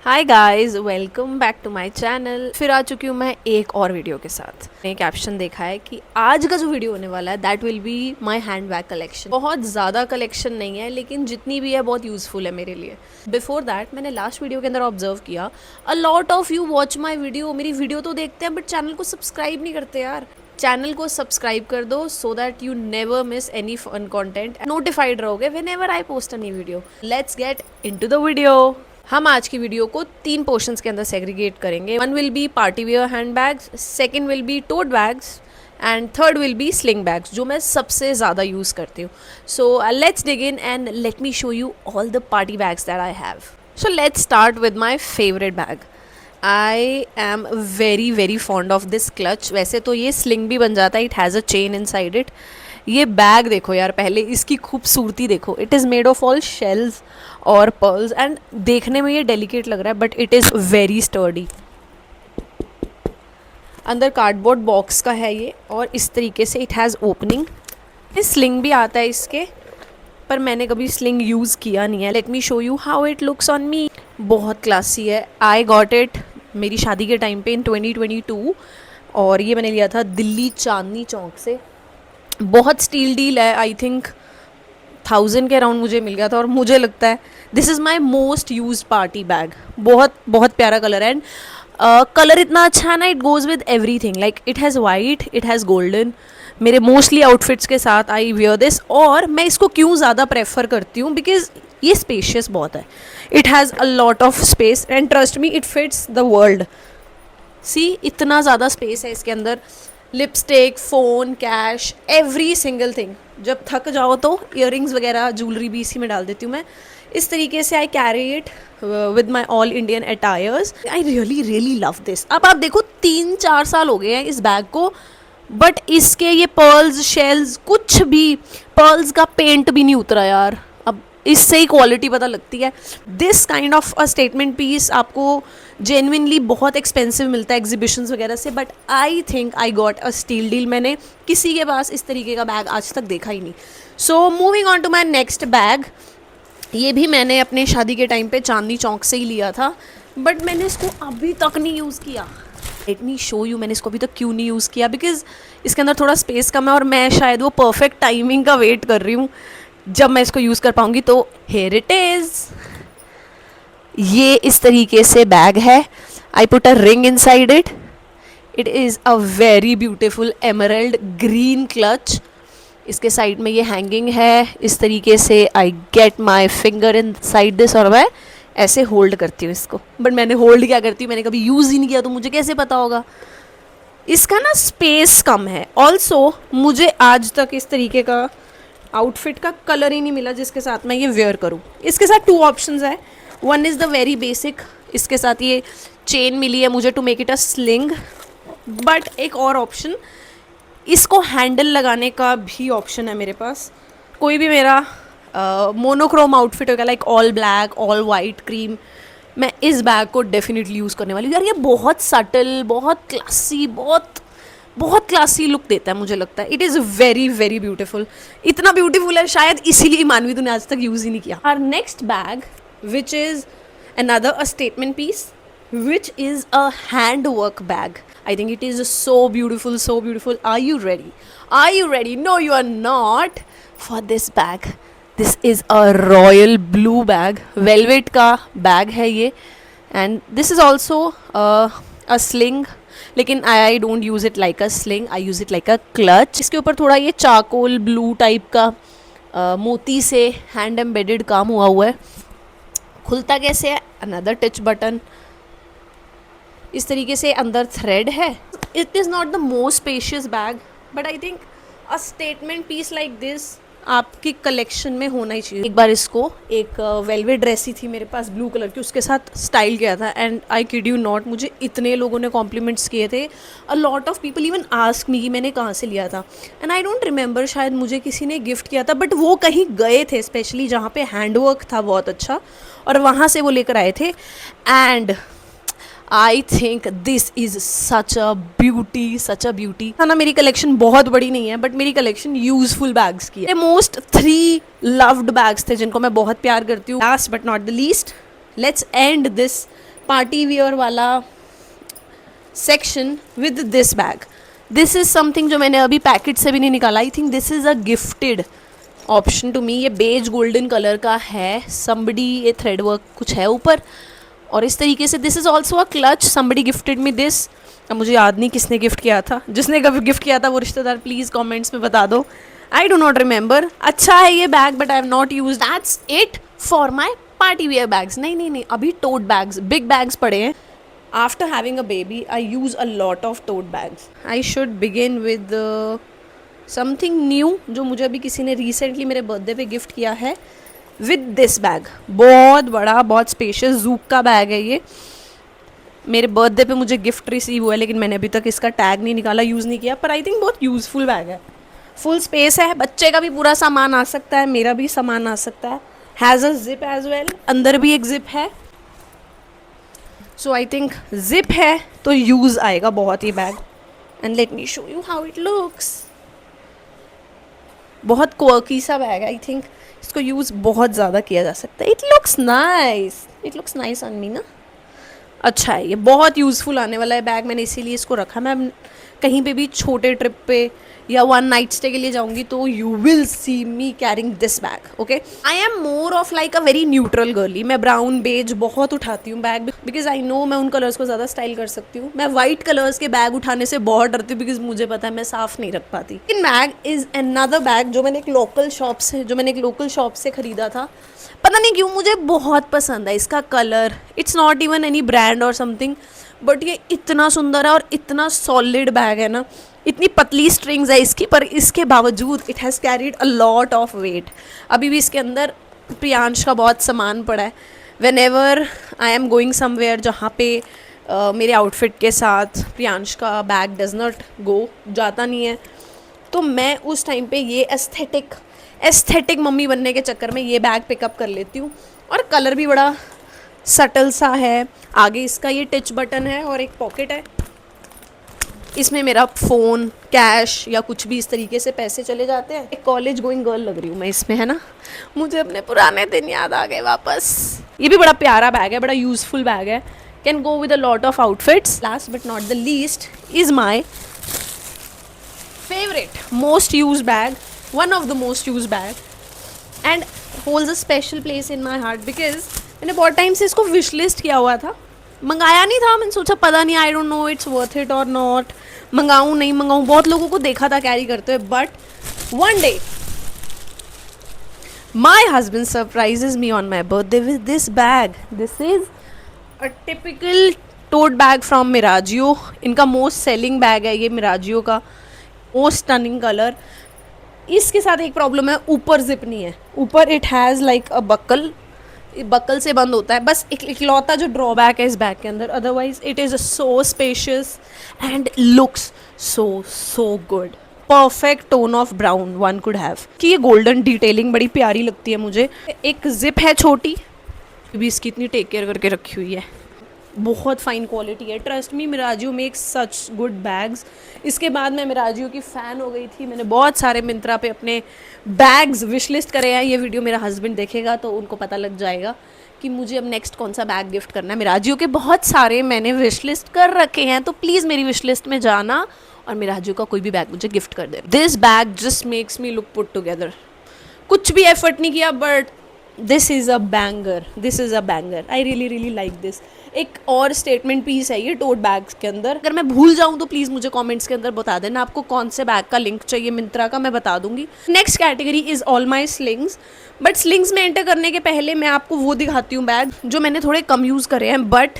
Hi guys, welcome back to my channel. फिर आ चुकी हूँ मैं एक और वीडियो के साथ। मैंने कैप्शन देखा है कि आज का जो वीडियो होने वाला है that will be my hand bag collection. बहुत ज़्यादा कलेक्शन नहीं है, लेकिन जितनी भी है बहुत यूज़फुल है मेरे लिए। बिफोर दैट मैंने लास्ट वीडियो के अंदर ऑब्जर्व किया, अ lot of you watch my video. मेरी वीडियो तो देखते हैं बट चैनल को सब्सक्राइब नहीं करते यार। चैनल को सब्सक्राइब कर दो so that you never miss any fun content. Notified रहोगे whenever I post a new video. Let's get into the video. हम आज की वीडियो को 3 पोर्शंस के अंदर सेग्रीगेट करेंगे। One will be party wear hand bags, second will be taught bags and third will be sling bags, जो मैं सबसे ज़्यादा यूज़ करती हूँ। So let's dig in and let me show you all the party bags that I have. So let's start with my favourite bag. I am very very fond of this clutch. वैसे तो ये sling भी बन जाता है, it has a chain in side it. ये bag देखो यार, पहले इसकी खूबसूरती देखो। It is made of all shells और पर्ल्स एंड देखने में ये डेलिकेट लग रहा है but it is very sturdy. अंदर कार्डबोर्ड बॉक्स का है ये, और इस तरीके से इट हैज़ ओपनिंग। स्लिंग भी आता है इसके, पर मैंने कभी स्लिंग यूज़ किया नहीं है। Late me show you how it looks on me. बहुत क्लासी है। आई गॉट इट मेरी शादी के टाइम पे इन 2022, और ये मैंने लिया था दिल्ली चांदनी चौक से। बहुत स्टील डील है, आई थिंक 1000 के अराउंड मुझे मिल गया था, और मुझे लगता है this is my most use party bag. बहुत बहुत प्यारा कलर है, एंड कलर इतना अच्छा है ना, it goes with every thing. Like it has white, it has golden. मेरे मोस्टली आउटफिट्स के साथ आई वियर दिस। और मैं इसको क्यों ज़्यादा प्रेफर करती हूँ, बिकॉज ये स्पेशियस बहुत है। It has a lot of space and trust me it fits the world. See, इतना ज़्यादा स्पेस है इसके अंदर। Lipstick, phone, cash, every single thing. जब थक जाओ तो इयररिंग्स वगैरह, ज्वेलरी भी इसी में डाल देती हूँ मैं। इस तरीके से I carry it with my all Indian attires. I really really love this. अब आप देखो 3-4 साल हो गए हैं इस बैग को, बट इसके ये पर्ल्स, शेल्स, कुछ भी पर्ल्स का पेंट भी नहीं उतरा यार। अब इससे ही क्वालिटी पता लगती है। This kind of a statement piece आपको जेन्युइनली बहुत एक्सपेंसिव मिलता है एग्जीबिशंस वगैरह से, but I think I got a steal deal. मैंने किसी के पास इस तरीके का बैग आज तक देखा ही नहीं। So moving on to my next bag. ये भी मैंने अपने शादी के टाइम पे चांदनी चौक से ही लिया था, बट मैंने इसको अभी तक नहीं यूज़ किया। लेट मी शो यू मैंने इसको अभी तक क्यों नहीं यूज़ किया। बिकॉज इसके अंदर थोड़ा स्पेस कम है, और मैं शायद वो परफेक्ट टाइमिंग का वेट कर रही हूँ जब मैं इसको यूज़ कर पाऊँगी। तो हेयर इट इज़। ये इस तरीके से बैग है। I put a ring in side it. It is a very beautiful emerald green clutch. इसके साइड में ये हैंगिंग है इस तरीके से। I get my finger in side this, और मैं ऐसे होल्ड करती हूँ इसको। बट मैंने होल्ड क्या करती हूँ, मैंने कभी यूज़ ही नहीं किया, तो मुझे कैसे पता होगा। इसका ना स्पेस कम है। ऑल्सो मुझे आज तक इस तरीके का आउटफिट का कलर ही नहीं मिला जिसके साथ मैं ये वेयर करूँ। इसके साथ 2 ऑप्शंस है। One is the very basic, इसके साथ ये चेन मिली है मुझे to make it a sling. But एक और ऑप्शन, इसको हैंडल लगाने का भी ऑप्शन है मेरे पास। कोई भी मेरा मोनोक्रोम आउटफिट होगा, like all black, all white, cream, मैं इस बैग को डेफिनेटली यूज़ करने वाली हूँ। यार ये बहुत सटल, बहुत क्लासी, बहुत बहुत क्लासी लुक देता है मुझे लगता है। It is very very beautiful. इतना ब्यूटीफुल है शायद इसीलिए मानवी तूने आज तक यूज़ ही नहीं किया। Our next bag which is another a statement piece, which is a handwork bag. I think it is so beautiful, so beautiful. Are you ready? Are you ready? No, you are not for this bag. This is a royal blue bag. Velvet का bag है ये, and this is also a sling. लेकिन I don't use it like a sling. I use it like a clutch. इसके ऊपर थोड़ा ये charcoal blue type का मोती से हैंड एम्बेडेड काम हुआ है। खुलता कैसे है, अनदर टच बटन। इस तरीके से अंदर थ्रेड है। It is not the most spacious bag, but I think a statement piece like this आपकी कलेक्शन में होना ही चाहिए। एक बार इसको एक वेलवेट ड्रेस ही थी मेरे पास ब्लू कलर की, उसके साथ स्टाइल किया था, and I kid you not, मुझे इतने लोगों ने कॉम्प्लीमेंट्स किए थे। अ lot of people even ask me कि मैंने कहाँ से लिया था, एंड आई डोंट रिमेंबर, शायद मुझे किसी ने गिफ्ट किया था, बट वो कहीं गए थे स्पेशली जहाँ पे हैंडवर्क था बहुत अच्छा, और वहाँ से वो लेकर आए थे। And I think this is such a beauty, such a beauty. ना मेरी कलेक्शन बहुत बड़ी नहीं है, बट मेरी कलेक्शन यूजफुल बैग्स की है। मोस्ट 3 लव्ड बैग्स थे जिनको मैं बहुत प्यार करती हूँ। Last but not the least, let's end this party wear वाला section with this bag. This is something जो मैंने अभी पैकेट से भी नहीं निकाला. I think this is a gifted option to me. ये बेज गोल्डन कलर का है. समबडी, ये थ्रेड वर्क कुछ है ऊपर, और इस तरीके से this is also a clutch. Somebody gifted me this. अब मुझे याद नहीं किसने गिफ्ट किया था. जिसने कभी गिफ्ट किया था वो रिश्तेदार प्लीज़ कमेंट्स में बता दो. I do not remember. अच्छा है ये bag but I have not use. That's it for my party wear bags. नहीं, अभी टोट बैग्स, बिग बैग्स पड़े हैं. After having a baby I use a lot of tote bags. I should begin with something new जो मुझे अभी किसी ने recently मेरे बर्थडे पे गिफ्ट किया है. विद दिस बैग, बहुत बड़ा, बहुत स्पेशियस जूक का बैग है ये. मेरे बर्थडे पे मुझे गिफ्ट रिसीव हुआ है, लेकिन मैंने अभी तक इसका टैग नहीं निकाला, यूज़ नहीं किया. पर आई थिंक बहुत यूज़फुल बैग है. फुल स्पेस है, बच्चे का भी पूरा सामान आ सकता है, मेरा भी सामान आ सकता है. Has a zip as well. अंदर भी एक जिप है. सो आई थिंक जिप है तो यूज़ आएगा बहुत ही bag. And let me show you how it looks. बहुत क्वर्की सा बैग है. आई थिंक इसको यूज़ बहुत ज़्यादा किया जा सकता है. It looks nice on me ना. अच्छा है, ये बहुत यूज़फुल आने वाला है बैग. मैंने इसीलिए इसको रखा. मैं कहीं पे भी छोटे ट्रिप पे या वन नाइट स्टे के लिए जाऊंगी तो you will see me carrying this bag. Okay, I am more of like a very neutral girly. मैं ब्राउन बेज बहुत उठाती हूँ बैग, बिकॉज आई नो मैं उन कलर्स को ज़्यादा स्टाइल कर सकती हूँ. मैं वाइट कलर्स के बैग उठाने से बहुत डरती हूँ, बिकॉज मुझे पता है मैं साफ नहीं रख पाती. इन बैग इज़ अनदर बैग जो मैंने एक लोकल शॉप से ख़रीदा था. पता नहीं क्यों मुझे बहुत पसंद है इसका colour. It's not even any brand और समथिंग, बट ये इतना सुंदर है और इतना सॉलिड बैग है ना. इतनी पतली स्ट्रिंग्स है इसकी, पर इसके बावजूद it has carried a lot of weight. अभी भी इसके अंदर प्रियांश का बहुत सामान पड़ा है. When ever I am going somewhere जहाँ पे मेरे आउटफिट के साथ प्रियांश का बैग डज नॉट गो, जाता नहीं है, तो मैं उस टाइम पे ये एस्थेटिक मम्मी बनने के चक्कर में ये बैग पिकअप कर लेती हूँ. और कलर भी बड़ा सटल सा है. आगे इसका ये टच बटन है और एक पॉकेट है. इसमें मेरा फ़ोन, कैश या कुछ भी इस तरीके से पैसे चले जाते हैं. एक कॉलेज गोइंग गर्ल लग रही हूँ मैं इसमें, है ना. मुझे अपने पुराने दिन याद आ गए वापस. ये भी बड़ा प्यारा बैग है, बड़ा यूज़फुल बैग है. Can go with a lot of outfits. Last but not the least is my favorite most used bag, one of the most used bag, and holds a special place in my heart because मैंने बहुत time से इसको wish list किया हुआ था. मंगाया नहीं था. मैंने सोचा पता नहीं, I don't know it's worth it और नॉट. मंगाऊँ नहीं मंगाऊँ, बहुत लोगों को देखा था कैरी करते हुए. But one day my husband surprises me on my birthday with this bag. This is a typical tote bag from Miraggio. इनका मोस्ट सेलिंग बैग है ये मिराजियो का. Most stunning colour. इसके साथ एक प्रॉब्लम है, ऊपर जिप नहीं है. ऊपर it has like a buckle से बंद होता है. बस एक इकलौता जो ड्रॉबैक है इस बैग के अंदर. Otherwise it is so spacious and looks so good. Perfect tone of brown one could have. कि ये गोल्डन डिटेलिंग बड़ी प्यारी लगती है मुझे. एक जिप है छोटी, भी इसकी इतनी टेक केयर करके रखी हुई है. बहुत फाइन क्वालिटी है. Trust me, Miraggio makes such good bags. इसके बाद मैं मिराजियो की फ़ैन हो गई थी. मैंने बहुत सारे मिंत्रा पे अपने बैग्स विश लिस्ट करे हैं. ये वीडियो मेरा हस्बैंड देखेगा तो उनको पता लग जाएगा कि मुझे अब नेक्स्ट कौन सा बैग गिफ्ट करना है. मिराजियो के बहुत सारे मैंने विश लिस्ट कर रखे हैं, तो प्लीज़ मेरी विश लिस्ट में जाना और मिराजियो का कोई भी बैग मुझे गिफ्ट कर दे. This bag just makes me look put together. कुछ भी एफर्ट नहीं किया, but this is a banger. I really like this. एक और स्टेटमेंट पीस है ये टोट बैग्स के अंदर. अगर मैं भूल जाऊँ तो प्लीज़ मुझे कमेंट्स के अंदर बता देना आपको कौन से बैग का लिंक चाहिए मिंत्रा का, मैं बता दूंगी. Next category is all my slings. But slings में एंटर करने के पहले मैं आपको वो दिखाती हूँ बैग जो मैंने थोड़े कम यूज़ करे हैं बट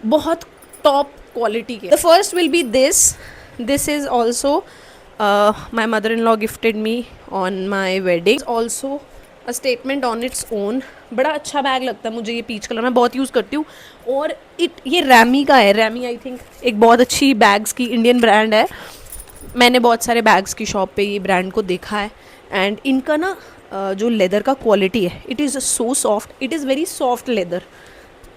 बहुत टॉप क्वालिटी के. The first will be this is also my mother in law gifted me on my wedding. Also a statement on its own. बड़ा अच्छा बैग लगता है मुझे ये पीच कलर. मैं बहुत यूज़ करती हूँ. और ये रैमी का है. रैमी आई थिंक एक बहुत अच्छी बैग्स की इंडियन ब्रांड है. मैंने बहुत सारे बैग्स की शॉप पे ये ब्रांड को देखा है. एंड इनका ना जो लेदर का क्वालिटी है, it is so soft. It is very soft leather.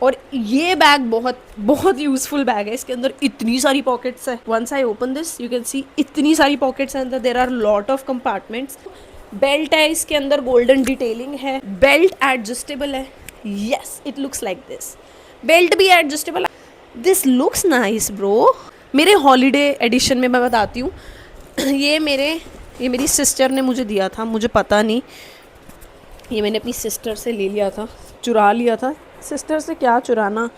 और ये बैग बहुत यूज़फुल बैग है. इसके अंदर इतनी सारी पॉकेट्स है. Once I open this you can see इतनी सारी पॉकेट्स हैं अंदर. There are lot of compartments. Belt है इसके अंदर, गोल्डन डिटेलिंग है. बेल्ट एडजस्टेबल है. Yes, it looks like this. Belt भी adjustable. This looks nice bro. मेरे हॉलीडे एडिशन में मैं बताती हूँ ये मेरी सिस्टर ने मुझे दिया था, मुझे पता नहीं, ये मैंने अपनी सिस्टर से ले लिया था, चुरा लिया था। सिस्टर से क्या चुराना,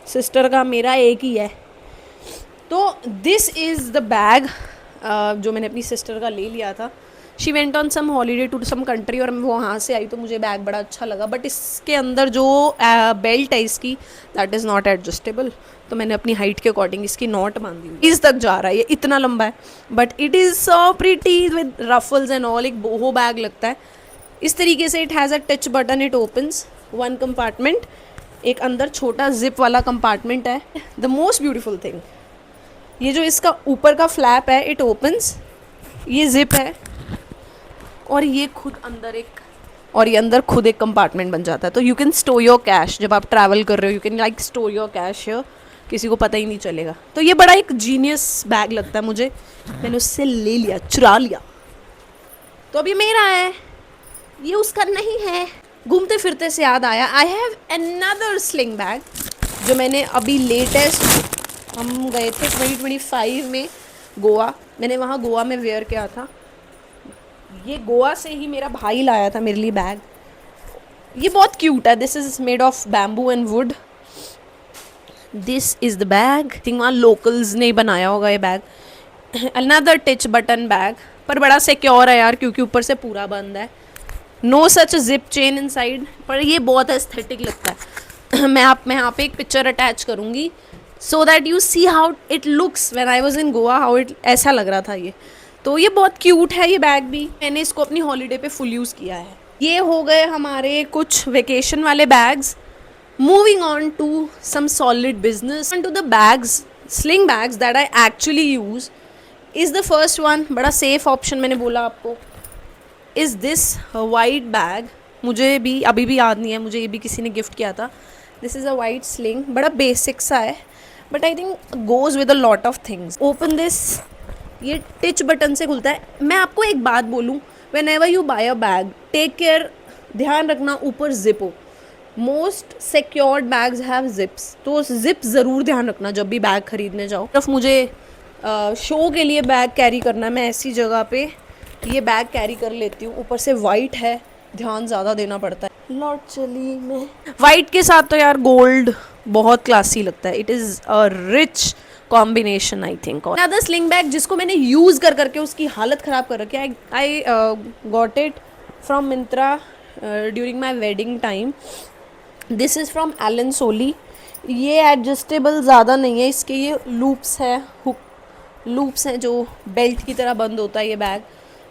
सिस्टर का मेरा एक ही है। तो दिस इज़ द बैग जो मैंने अपनी सिस्टर का ले लिया था। She went on some holiday to some country और वो वहाँ से आई तो मुझे बैग बड़ा अच्छा लगा, बट इसके अंदर जो बेल्ट है इसकी दैट इज़ नॉट एडजस्टेबल, तो मैंने अपनी हाइट के अकॉर्डिंग इसकी नॉट बांध दी। इस तक जा रहा है, ये इतना लंबा है, but it is so pretty with ruffles and all. एक बोहो बैग लगता है इस तरीके से। It has a touch button, it opens one compartment, एक अंदर छोटा जिप वाला कंपार्टमेंट है। द मोस्ट ब्यूटीफुल थिंग, ये जो इसका ऊपर का फ्लैप है इट ओपन्स, ये जिप है और ये खुद अंदर ये अंदर खुद एक कंपार्टमेंट बन जाता है। तो you can store your cash, जब आप ट्रैवल कर रहे हो you can like store your cash, किसी को पता ही नहीं चलेगा। तो ये बड़ा एक जीनियस बैग लगता है मुझे, मैंने उससे ले लिया, चुरा लिया। तो अभी मेरा है, ये उसका नहीं है। घूमते फिरते से याद आया, I have another sling bag जो मैंने अभी लेटेस्ट, हम गए थे 2025 में गोवा, मैंने वहाँ गोवा में वेयर किया था। ये गोवा से ही मेरा भाई लाया था मेरे लिए बैग। ये बहुत क्यूट है, this is made of bamboo and would. This is the bag, think वहाँ लोकल्स ने बनाया होगा ये bag. Another touch button bag, पर बड़ा सिक्योर है यार क्योंकि ऊपर से पूरा बंद है। No such zip chain inside, पर ये बहुत एस्थेटिक लगता है। मैं यहाँ पे एक पिक्चर अटैच करूँगी सो that you see how it looks when I was in Goa, how it ऐसा लग रहा था ये। तो ये बहुत क्यूट है ये बैग भी, मैंने इसको अपनी हॉलीडे पे फुल यूज़ किया है। ये हो गए हमारे कुछ वेकेशन वाले bags. Moving on to some solid business and to the bags, sling bags that I actually use is the first one, बड़ा सेफ ऑप्शन मैंने बोला आपको, इज़ दिस वाइट बैग। मुझे भी अभी भी याद नहीं है, मुझे ये भी किसी ने गिफ्ट किया था। This is a white sling, बड़ा बेसिक सा है but I think goes with a lot of things. Open this, ये टच बटन से खुलता है। मैं आपको एक बात बोलूँ, whenever you buy a bag take care, ध्यान रखना ऊपर जिप हो। Most secured bags have zips, तो जिप ज़रूर ध्यान रखना जब भी बैग खरीदने जाओ। सिर्फ मुझे शो के लिए बैग कैरी करना है, मैं ऐसी जगह पे ये बैग कैरी कर लेती हूँ। ऊपर से वाइट है, ध्यान ज़्यादा देना पड़ता है। लौट चली मैं वाइट के साथ तो यार गोल्ड बहुत क्लासी लगता है। It is a rich combination I think. Another sling bag जिसको मैंने यूज़ कर करके उसकी हालत ख़राब कर रखी है, I got it from Myntra during my wedding time. This is from Elon सोली। ये एडजस्टेबल ज़्यादा नहीं है, इसके ये लूप्स है, हुक लूप्स हैं जो बेल्ट की तरह बंद होता है ये bag.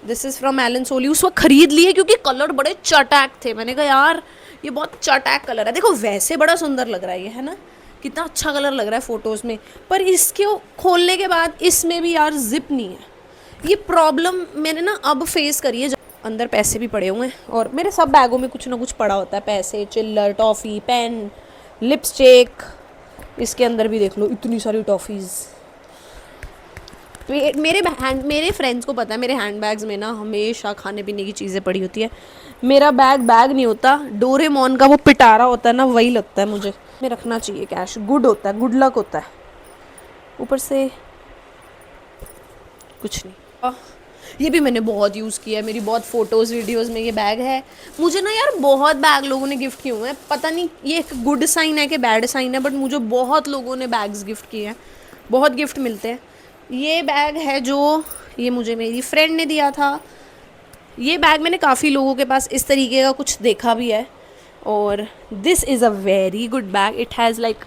This is from Elon सोली। उस वक्त ख़रीद लिए क्योंकि कलर बड़े चटैक थे, मैंने कहा यार ये बहुत चटैक कलर है। देखो वैसे बड़ा सुंदर लग रहा है ये, है ना, कितना अच्छा कलर लग रहा है फ़ोटोज़ में, पर इसके खोलने के बाद इसमें भी यार जिप नहीं है। ये प्रॉब्लम मैंने ना अब फेस करी है। अंदर पैसे भी पड़े हुए हैं और मेरे सब बैगों में कुछ ना कुछ पड़ा होता है, पैसे, चिल्लर, टॉफ़ी, पेन, लिपस्टिक। इसके अंदर भी देख लो इतनी सारी टॉफ़ीज़। मेरे फ्रेंड्स को पता है मेरे हैंड बैग्स में ना हमेशा खाने पीने की चीज़ें पड़ी होती है। मेरा बैग नहीं होता, डोरेमोन का वो पिटारा होता है ना, वही लगता है मुझे। में रखना चाहिए कैश, गुड होता है, गुड लक होता है। ऊपर से कुछ नहीं। ये भी मैंने बहुत यूज़ किया है, मेरी बहुत फ़ोटोज़ वीडियोज़ में ये बैग है। मुझे ना यार बहुत बैग लोगों ने गिफ्ट किए हुए हैं, पता नहीं ये एक गुड साइन है कि बैड साइन है, बट मुझे बहुत लोगों ने बैग्स गिफ्ट किए हैं, बहुत गिफ्ट मिलते हैं। ये बैग है जो ये मुझे मेरी फ्रेंड ने दिया था। ये बैग मैंने काफ़ी लोगों के पास इस तरीके का कुछ देखा भी है। और this is a very good bag. It has like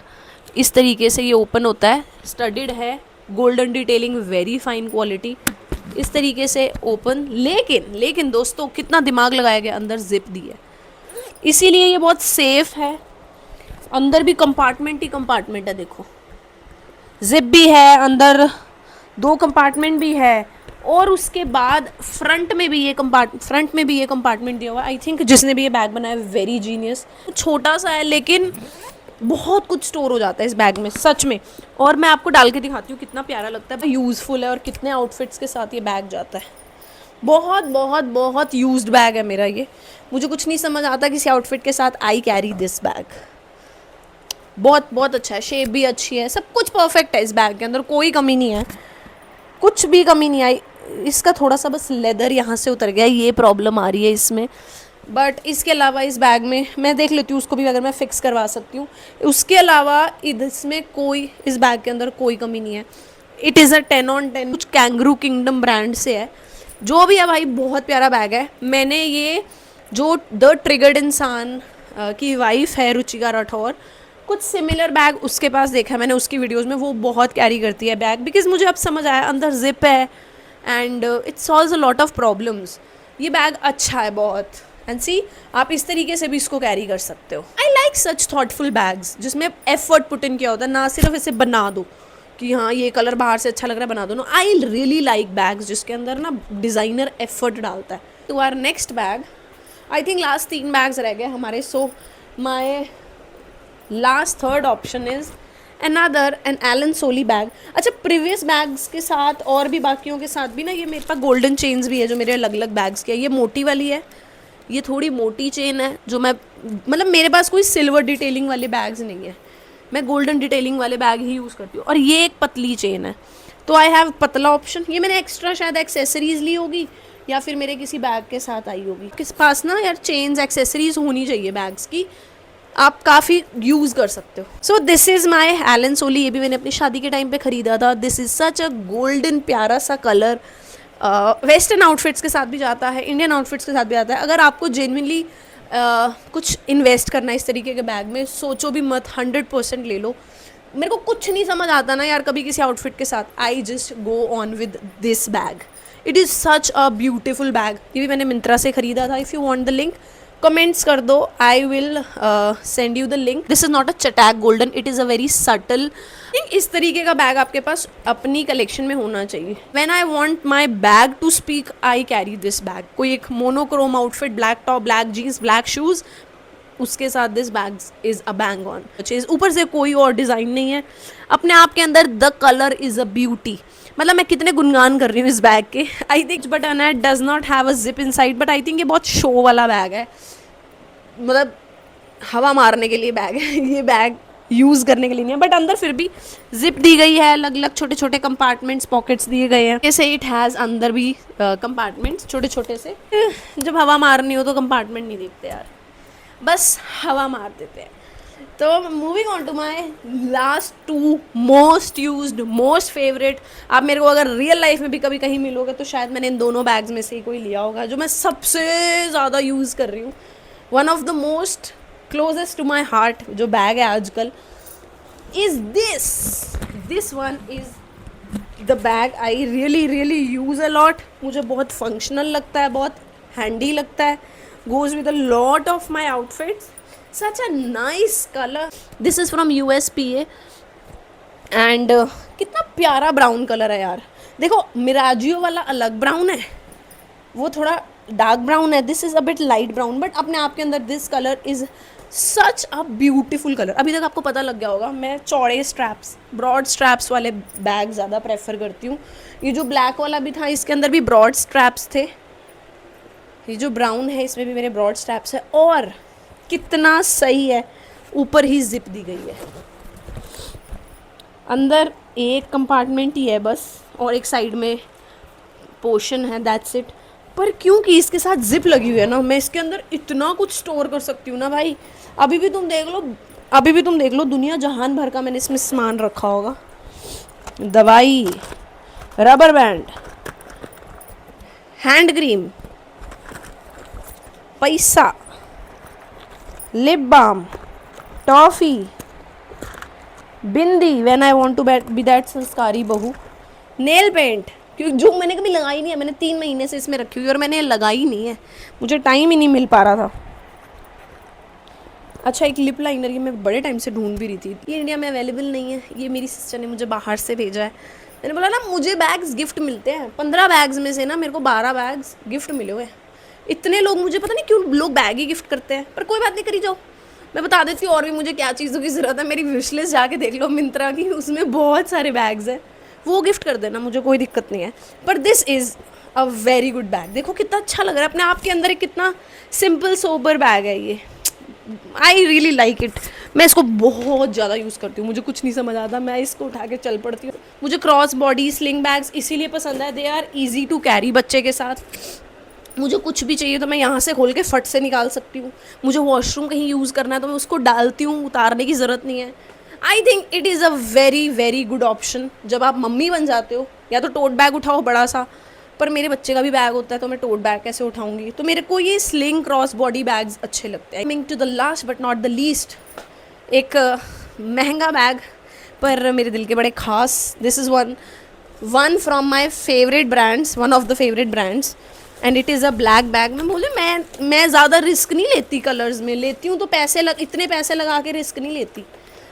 इस तरीके से ये ओपन होता है, स्टडिड है, golden detailing, very fine quality, इस तरीके से ओपन। लेकिन दोस्तों कितना दिमाग लगाया गया, अंदर जिप दी है, इसीलिए ये बहुत सेफ है। अंदर भी कंपार्टमेंट ही कंपार्टमेंट है, देखो जिप भी है, अंदर 2 कंपार्टमेंट भी है और उसके बाद फ्रंट में भी ये कंपार्टमेंट दिया हुआ है। आई थिंक जिसने भी ये बैग बनाया वेरी जीनियस। छोटा सा है लेकिन बहुत कुछ स्टोर हो जाता है इस बैग में सच में। और मैं आपको डाल के दिखाती हूँ कितना प्यारा लगता है, यूज़फुल है और कितने आउटफिट्स के साथ ये बैग जाता है। बहुत बहुत बहुत यूज्ड बैग है मेरा ये। मुझे कुछ नहीं समझ आता किसी आउटफिट के साथ आई कैरी दिस बैग। बहुत बहुत अच्छा है, शेप भी अच्छी है, सब कुछ परफेक्ट है इस बैग के अंदर, कोई कमी नहीं है, कुछ भी कमी नहीं आई। इसका थोड़ा सा बस लेदर यहाँ से उतर गया, ये प्रॉब्लम आ रही है इसमें, बट इसके अलावा इस बैग में मैं देख लेती हूँ उसको भी अगर मैं फ़िक्स करवा सकती हूँ। उसके अलावा इसमें कोई, इस बैग के अंदर कोई कमी नहीं है। इट इज़ अ 10/10, कुछ कैंगरू किंगडम ब्रांड से है, जो भी है भाई बहुत प्यारा बैग है। मैंने ये जो द ट्रिगर्ड इंसान की वाइफ है रुचिका राठौर, कुछ सिमिलर बैग उसके पास देखा है मैंने उसकी वीडियोस में, वो बहुत कैरी करती है बैग, बिकॉज मुझे अब समझ आया अंदर जिप है and it solves a lot of problems. ये बैग अच्छा है बहुत, एंड सी आप इस तरीके से भी इसको कैरी कर सकते हो। I like such thoughtful bags जिसमें एफर्ट पुट इन किया होता है, ना सिर्फ इसे बना दो कि हाँ ये कलर बाहर से अच्छा लग रहा है बना दो। No, I really like bags जिसके अंदर ना डिज़ाइनर एफर्ट डालता है। To our next bag, I think last 3 bags रह गए हमारे, so my last third option is another an Allen Solly bag. अच्छा, प्रीवियस बैग्स के साथ और भी बाकियों के साथ भी ना ये मेरे पास गोल्डन चेन्स भी है जो मेरे अलग अलग बैग्स के है। ये मोटी वाली है, ये थोड़ी मोटी चेन है जो मैं, मतलब मेरे पास कोई सिल्वर डिटेलिंग वाले बैग्स नहीं है, मैं गोल्डन डिटेलिंग वाले बैग ही यूज़ करती हूँ। और ये एक पतली चेन है, तो आई हैव पतला ऑप्शन। ये मैंने एक्स्ट्रा शायद एक्सेसरीज ली होगी या फिर मेरे किसी बैग के साथ आई होगी। किस पास ना यार चेन्स एक्सेसरीज होनी चाहिए बैग्स की, आप काफ़ी यूज़ कर सकते हो। So this is my Elon सोली, ये भी मैंने अपनी शादी के टाइम पे ख़रीदा था। This is such a golden प्यारा सा कलर, वेस्टर्न आउटफिट्स के साथ भी जाता है, इंडियन आउटफिट्स के साथ भी आता है। अगर आपको जेन्युइनली कुछ इन्वेस्ट करना है इस तरीके के बैग में, सोचो भी मत, 100% ले लो। मेरे को कुछ नहीं समझ आता ना यार कभी किसी आउटफिट के साथ, I just go on with this bag. It is such a beautiful bag. ये भी मैंने मिंत्रा से ख़रीदा था। If you want the link comments कर दो, I will send you the link. This is not a चटैक golden, it is a very subtle. इस तरीके का बैग आपके पास अपनी कलेक्शन में होना चाहिए। When I want my bag to speak, I carry this bag. कोई एक monochrome outfit, black top, black jeans, black shoes, उसके साथ this bag is a bang on purchase. ऊपर से कोई और डिज़ाइन नहीं है, अपने आप के अंदर the colour is a beauty. मतलब मैं कितने गुनगान कर रही हूँ इस बैग के। आई थिंक बटन है, does not have a zip inside, but I think ये बहुत शो वाला बैग है, मतलब हवा मारने के लिए बैग है ये बैग यूज़ करने के लिए नहीं है, बट अंदर फिर भी जिप दी गई है, अलग अलग छोटे छोटे कंपार्टमेंट्स, पॉकेट्स दिए गए हैं। जैसे इट हैज़ अंदर भी कंपार्टमेंट्स छोटे छोटे से। जब हवा मारनी हो तो कंपार्टमेंट नहीं देखते यार, बस हवा मार देते हैं। तो moving on to my last 2 most used, most favourite. आप मेरे को अगर रियल लाइफ में भी कभी कहीं मिलोगे तो शायद मैंने इन दोनों बैग्स में से ही कोई लिया होगा, जो मैं सबसे ज़्यादा यूज़ कर रही हूँ। One of the most closest to my heart जो बैग है आजकल is this one is the bag I really really use a lot. मुझे बहुत फंक्शनल लगता है, बहुत हैंडी लगता है, goes with a lot of my outfits. Such a nice color. This is from USPA and कितना प्यारा ब्राउन कलर है यार। देखो मिराजियो वाला अलग ब्राउन है, वो थोड़ा डार्क ब्राउन है, this is a bit light brown, but अपने आप के अंदर this colour is such a beautiful colour. अभी तक आपको पता लग गया होगा मैं चौड़े स्ट्रैप्स, ब्रॉड स्ट्रैप्स वाले बैग ज़्यादा प्रेफर करती हूँ। ये जो ब्लैक वाला भी था इसके अंदर भी ब्रॉड स्ट्रैप्स थे, ये जो ब्राउन है इसमें भी मेरे ब्रॉड स्ट्रैप्स है, और कितना सही है, ऊपर ही जिप दी गई है। अंदर एक कंपार्टमेंट ही है बस और एक साइड में पोर्शन है, दैट्स इट। पर क्योंकि इसके साथ जिप लगी हुई है ना, मैं इसके अंदर इतना कुछ स्टोर कर सकती हूँ ना भाई। अभी भी तुम देख लो दुनिया जहान भर का मैंने इसमें सामान रखा होगा। दवाई, रबर बैंड, हैंड क्रीम, पैसा, lip balm, toffee, bindi when I want to be that संस्कारी बहू, नेल पेंट, क्योंकि जो मैंने कभी लगाई नहीं है, मैंने 3 महीने से इसमें रखी हुई है और मैंने लगाई नहीं है, मुझे टाइम ही नहीं मिल पा रहा था। अच्छा, एक लिप लाइनर ये मैं बड़े टाइम से ढूंढ भी रही थी, ये इंडिया में अवेलेबल नहीं है, ये मेरी सिस्टर ने मुझे बाहर से भेजा है। मैंने बोला ना मुझे बैग्स गिफ्ट मिलते हैं, 15 बैग्स में से ना मेरे को 12 बैग्स गिफ्ट मिले हुए हैं। इतने लोग, मुझे पता नहीं क्यों लोग बैग ही गिफ्ट करते हैं, पर कोई बात नहीं, करी जाओ। मैं बता देती हूँ और भी मुझे क्या चीज़ों की ज़रूरत है, मेरी विश लिस्ट जाके देख लो मिंत्रा की, उसमें बहुत सारे बैग्स हैं, वो गिफ्ट कर देना, मुझे कोई दिक्कत नहीं है। पर this is a very good bag. देखो कितना अच्छा लग रहा है अपने आप के अंदर, एक कितना सिंपल सोबर बैग है ये, आई रियली लाइक इट। मैं इसको बहुत ज़्यादा यूज़ करती हूँ, मुझे कुछ नहीं समझ आता, मैं इसको उठा के चल पड़ती हूँ। मुझे क्रॉस बॉडी स्लिंग बैग्स इसीलिए पसंद है, they are easy to carry बच्चे के साथ। मुझे कुछ भी चाहिए तो मैं यहाँ से खोल के फट से निकाल सकती हूँ। मुझे वॉशरूम कहीं यूज़ करना है तो मैं उसको डालती हूँ, उतारने की ज़रूरत नहीं है। I think it is a very very good option जब आप मम्मी बन जाते हो। या तो टोट बैग उठाओ बड़ा सा, पर मेरे बच्चे का भी बैग होता है तो मैं टोट बैग कैसे उठाऊंगी, तो मेरे को ये स्लिंग क्रॉस बॉडी बैग्स अच्छे लगते हैं। Coming to the last but not the least, एक महंगा बैग पर मेरे दिल के बड़े खास, this is one from my favourite brands, one of the favourite brands, and it is a black bag. मैं बोले मैं ज़्यादा रिस्क नहीं लेती कलर्स में, लेती हूँ तो इतने पैसे लगा के रिस्क नहीं लेती।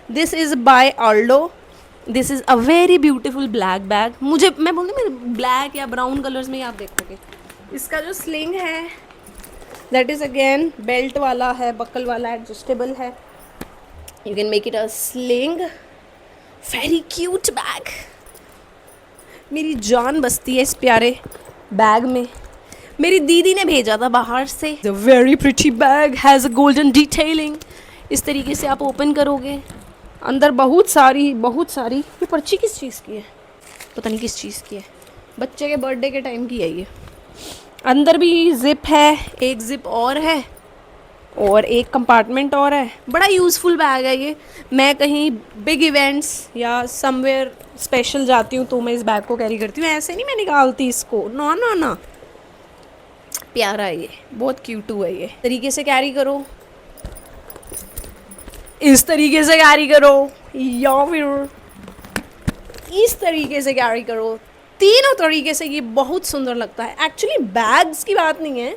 This is by ऑल्डो, this is a very beautiful black bag. मैं बोलती हूँ मेरे ब्लैक या ब्राउन कलर्स में ही आप देखोगे। इसका जो स्लिंग है दैट इज़ अगेन बेल्ट वाला है, बकल वाला, एडजस्टेबल है। You can make it a sling, very cute bag. मेरी जान बसती है इस प्यारे बैग में। मेरी दीदी ने भेजा था बाहर से। The very pretty bag has a golden detailing. इस तरीके से आप ओपन करोगे, अंदर बहुत सारी ये पर्ची किस चीज़ की है, पता नहीं किस चीज़ की है, बच्चे के बर्थडे के टाइम की है ये। अंदर भी जिप है, एक जिप और है और एक कंपार्टमेंट और है। बड़ा यूज़फुल बैग है ये। मैं कहीं बिग इवेंट्स या समवेयर स्पेशल जाती हूँ तो मैं इस बैग को कैरी करती हूँ, ऐसे नहीं मैं निकालती इसको, ना ना ना। प्यारा है ये, बहुत क्यूट है ये। तरीके से कैरी करो, इस तरीके से कैरी करो या फिर इस तरीके से कैरी करो। तीनों तरीके से ये बहुत सुंदर लगता है। एक्चुअली बैग्स की बात नहीं है,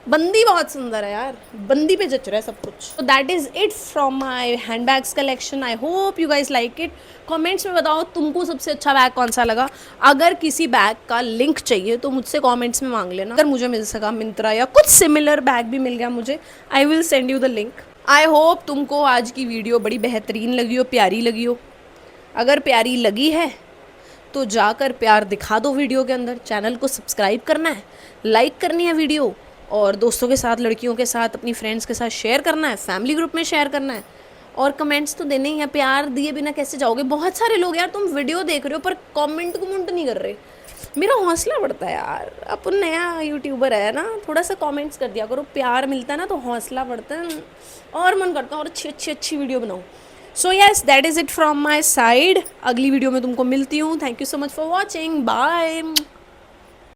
बंदी बहुत सुंदर है यार, बंदी पे जच रहा है सब कुछ। तो that is it from my hand bags collection. I hope you guys like it. Comments में बताओ तुमको सबसे अच्छा बैग कौन सा लगा। अगर किसी बैग का लिंक चाहिए तो मुझसे कमेंट्स में मांग लेना। अगर मुझे मिल सका मिंत्रा या कुछ सिमिलर बैग भी मिल गया मुझे, आई will send you the link. I hope तुमको आज की वीडियो बड़ी बेहतरीन लगी हो, प्यारी लगी हो। अगर प्यारी लगी है तो जाकर प्यार दिखा दो वीडियो के अंदर। चैनल को सब्सक्राइब करना है, लाइक करनी है वीडियो, और दोस्तों के साथ, लड़कियों के साथ, अपनी फ्रेंड्स के साथ शेयर करना है, फैमिली ग्रुप में शेयर करना है, और कमेंट्स तो देने ही हैं। प्यार दिए बिना कैसे जाओगे। बहुत सारे लोग यार तुम वीडियो देख रहे हो पर कमेंट नहीं कर रहे। मेरा हौसला बढ़ता है यार, अपन नया यूट्यूबर है ना, थोड़ा सा कमेंट्स कर दिया करो। प्यार मिलता है ना तो हौसला बढ़ता है और मन करता है और अच्छी वीडियो बनाऊँ। So yes, that is it from my side. अगली वीडियो में तुमको मिलती हूँ। Thank you so much for watching, bye.